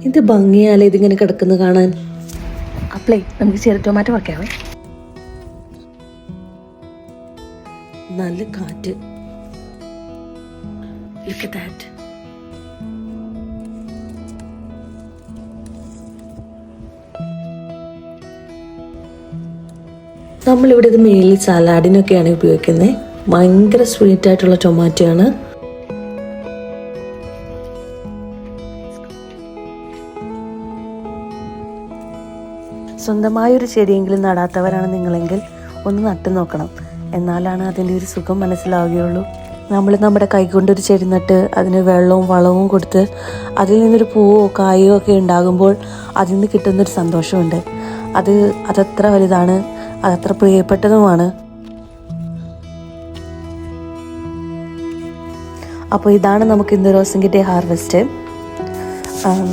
ഇത് ഭംഗിയാലേ ഇതിങ്ങനെ കിടക്കുന്നത് കാണാൻ. അപ്പളേ നമുക്ക് ചെറു ടൊമാറ്റോ വയ്ക്കാവേ. നല്ല കാറ്റ്. Look at that. നമ്മളിവിടെ ഇത് മെയിൻലി സലാഡിനൊക്കെയാണ് ഉപയോഗിക്കുന്നത്. ഭയങ്കര സ്വീറ്റ് ആയിട്ടുള്ള ടൊമാറ്റോ ആണ്. സ്വന്തമായൊരു ചെടിയെങ്കിലും നടാത്തവരാണ് നിങ്ങളെങ്കിൽ ഒന്ന് നട്ടു നോക്കണം. എന്നാലാണ് അതിൻ്റെ ഒരു സുഖം മനസ്സിലാവുകയുള്ളൂ. നമ്മൾ നമ്മുടെ കൈകൊണ്ടൊരു ചെടി നട്ട് അതിന് വെള്ളവും വളവും കൊടുത്ത് അതിൽ നിന്നൊരു പൂവോ കായോ ഒക്കെ ഉണ്ടാകുമ്പോൾ അതിൽ നിന്ന് കിട്ടുന്നൊരു സന്തോഷമുണ്ട്. അതത്ര വലുതാണ്, അതത്ര പ്രിയപ്പെട്ടതുമാണ്. അപ്പോൾ ഇതാണ് നമുക്ക് ഇന്ന് റോസിൻ്റെ ഹാർവെസ്റ്റ്.